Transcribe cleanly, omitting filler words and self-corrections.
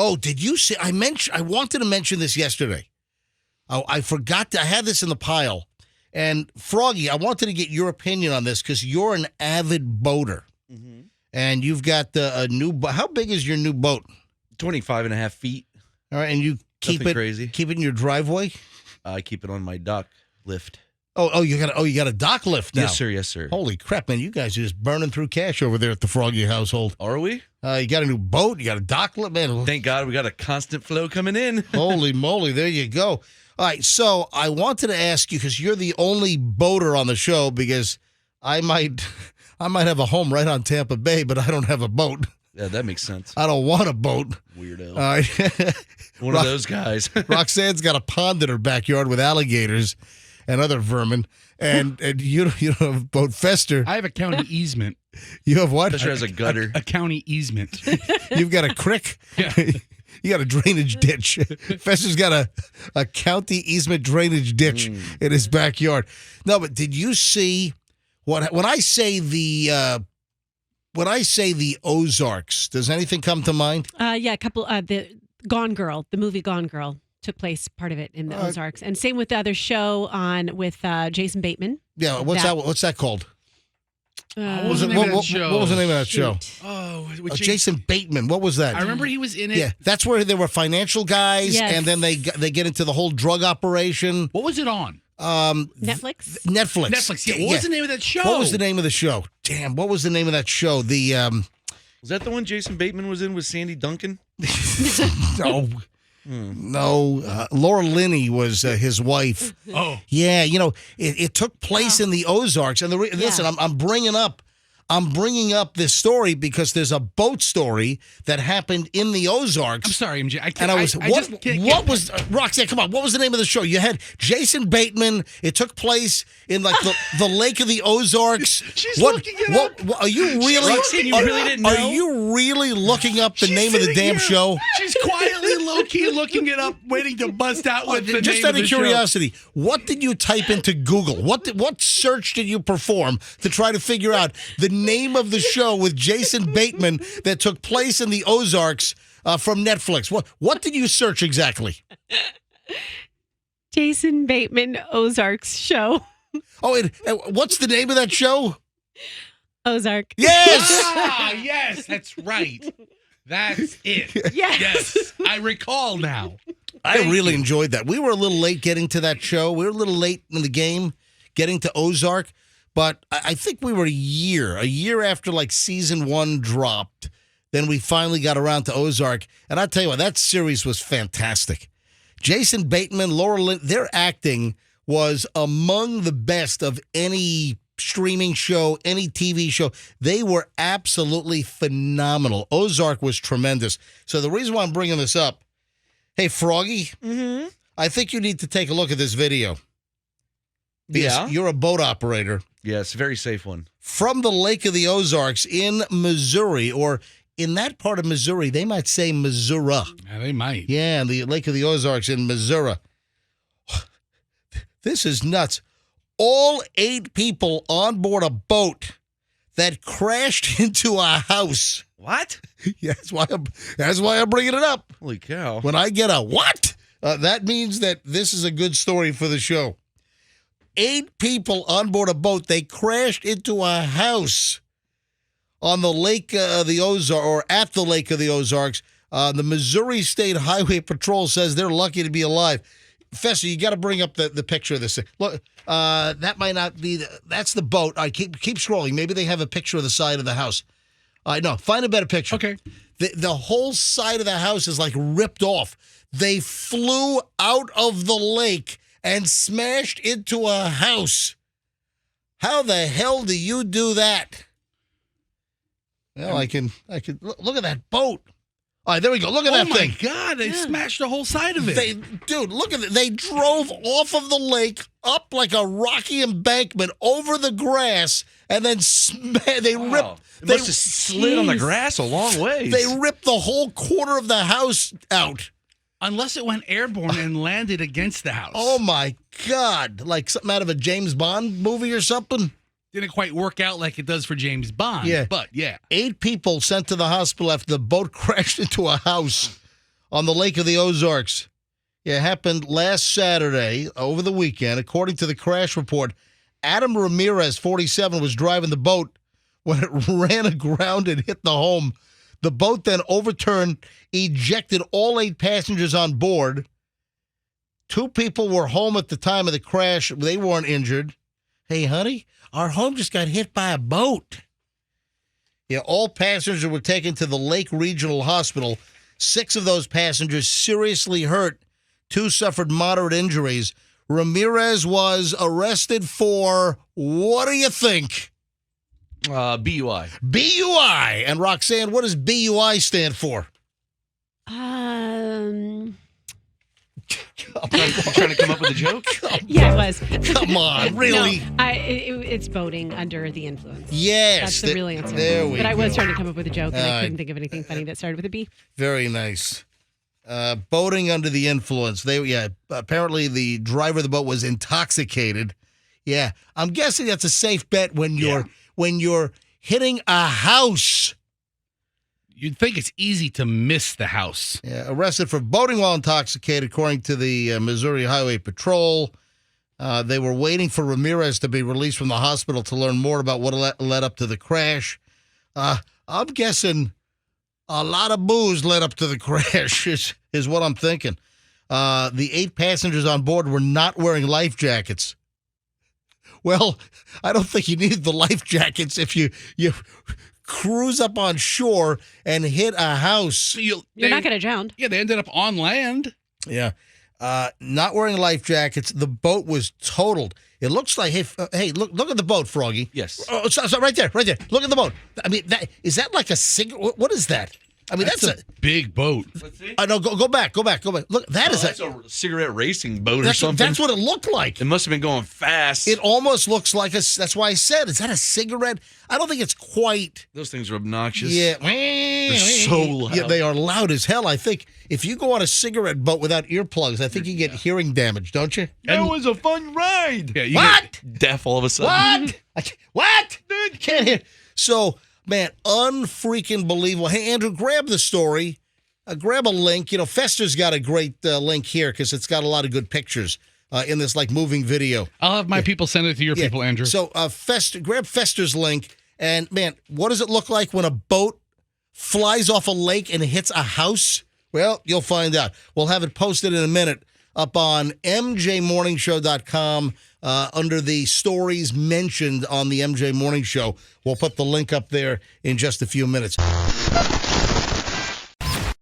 Oh, did you see? I wanted to mention this yesterday. Oh, I forgot. I had this in the pile. And Froggy, I wanted to get your opinion on this because you're an avid boater. Mm-hmm. And you've got a new boat. How big is your new boat? 25.5 feet. All right, and you keep it in your driveway? I keep it on my dock lift. You got a dock lift now. Yes, sir. Yes, sir. Holy crap, man! You guys are just burning through cash over there at the Froggy household. Are we? You got a new boat. You got a dock lift, man. Thank God we got a constant flow coming in. Holy moly! There you go. All right, so I wanted to ask you because you're the only boater on the show because I might have a home right on Tampa Bay, but I don't have a boat. Yeah, that makes sense. I don't want a boat. Weirdo. All right. One of those guys. Roxanne's got a pond in her backyard with alligators and other vermin. And you don't have a boat. Fester. I have a county easement. You have what? Fester has a gutter. A county easement. You've got a crick? Yeah. You got a drainage ditch. Fester's got a county easement drainage ditch in his backyard. No, but did you see when I say the Ozarks, does anything come to mind? Yeah, a couple. The Gone Girl, the movie Gone Girl, took place, part of it, in the Ozarks, and same with the other show with Jason Bateman. Yeah, what's that called? What was the name of that show? What was the name of that show? Jason Bateman. What was that? I remember he was in it. Yeah, that's where there were financial guys, Yes. and then they get into the whole drug operation. What was it on? Netflix. Netflix. Yeah. What was the name of that show? What was the name of the show? Damn, what was the name of that show? Was that the one Jason Bateman was in with Sandy Duncan? No. Laura Linney was his wife. Oh. Yeah, it took place in the Ozarks. And listen, I'm bringing up this story because there's a boat story that happened in the Ozarks. I'm sorry, MJ. What was Roxanne? Come on, what was the name of the show? You had Jason Bateman. It took place in like the Lake of the Ozarks. She's looking it up. Are you really? Roxanne, you really didn't know? Are you really looking up the name of the damn show? She's quietly, low-key looking it up, waiting to bust out with the just name out of the of curiosity, what did you type into Google? What search did you perform to try to figure out the name of the show with Jason Bateman that took place in the Ozarks from Netflix? What did you search exactly? Jason Bateman Ozarks show. Oh, and what's the name of that show? Ozark. Yes! Yes, that's right. That's it. Yes. I recall now. I really enjoyed that. We were a little late getting to that show. We were a little late in the game getting to Ozark, but I think we were a year after like season 1 dropped. Then we finally got around to Ozark, and I tell you what, that series was fantastic. Jason Bateman, Laura Lynn, their acting was among the best of any streaming show, any TV show. They were absolutely phenomenal. Ozark was tremendous. So the reason why I'm bringing this up, hey, Froggy, I think you need to take a look at this video. Because you're a boat operator. Yes, very safe one. From the Lake of the Ozarks in Missouri, or in that part of Missouri, they might say Missouri. Yeah, they might. Yeah, the Lake of the Ozarks in Missouri. This is nuts. All 8 people on board a boat that crashed into a house. What? Yeah, that's why I'm bringing it up. Holy cow. When I get a what, that means that this is a good story for the show. 8 people on board a boat. They crashed into a house on the Lake of the Ozarks, or at the Lake of the Ozarks. The Missouri State Highway Patrol says they're lucky to be alive. Fester, you got to bring up the picture of this thing. Look, that might not be. That's the boat. I keep scrolling. Maybe they have a picture of the side of the house. No, find a better picture. Okay. The whole side of the house is like ripped off. They flew out of the lake and smashed into a house. How the hell do you do that? Well, I can look at that boat. All right, there we go. Look at that thing. Oh, my God. They smashed the whole side of it. Dude, look at it. They drove off of the lake, up like a rocky embankment, over the grass, and then they ripped. It must have slid on the grass a long way. They ripped the whole corner of the house out. Unless it went airborne and landed against the house. Oh, my God. Like something out of a James Bond movie or something? Didn't quite work out like it does for James Bond. Yeah. But, yeah. 8 people sent to the hospital after the boat crashed into a house. on the Lake of the Ozarks. It happened last Saturday over the weekend. According to the crash report, Adam Ramirez, 47, was driving the boat when it ran aground and hit the home. The boat then overturned, ejected all 8 passengers on board. 2 people were home at the time of the crash. They weren't injured. Hey, honey, our home just got hit by a boat. Yeah, all passengers were taken to the Lake Regional Hospital. 6 of those passengers seriously hurt. 2 suffered moderate injuries. Ramirez was arrested for, what do you think? BUI. BUI. And Roxanne, what does BUI stand for? Trying to come up with a joke? Yeah, it was. Come on, really? No, it's boating under the influence. Yes. That's the real answer. There we But I go. was trying to come up with a joke, and I couldn't think of anything funny that started with a B. Very nice. Boating under the influence. Apparently the driver of the boat was intoxicated. Yeah, I'm guessing that's a safe bet when you're hitting a house. You'd think it's easy to miss the house. Yeah, arrested for boating while intoxicated, according to the Missouri Highway Patrol. They were waiting for Ramirez to be released from the hospital to learn more about what led up to the crash. I'm guessing a lot of booze led up to the crash is what I'm thinking. The 8 passengers on board were not wearing life jackets. Well, I don't think you need the life jackets if you cruise up on shore and hit a house. You're not going to drown. Yeah, they ended up on land. Yeah. Not wearing life jackets. The boat was totaled. It looks like, hey, look at the boat, Froggy. Yes. Oh, so right there. Look at the boat. I mean, is that like a cigarette? What is that? I mean, that's a big boat. Let's see. no, go back. Look, that is That's a cigarette racing boat or something. That's what it looked like. It must have been going fast. It almost looks like that's why I said, is that a cigarette? I don't think it's quite. Those things are obnoxious. Yeah. They're so loud. Yeah, they are loud as hell. I think if you go on a cigarette boat without earplugs, I think you get hearing damage, don't you? That was a fun ride. Yeah, What? Deaf all of a sudden. What? Dude, can't hear. So, man, unfreaking believable. Hey, Andrew, grab the story. Grab a link. Fester's got a great link here because it's got a lot of good pictures in this moving video. I'll have my people send it to your people, Andrew. So, grab Fester's link. And, man, what does it look like when a boat flies off a lake and hits a house? Well, you'll find out. We'll have it posted in a minute up on mjmorningshow.com under the stories mentioned on the MJ Morning Show. We'll put the link up there in just a few minutes.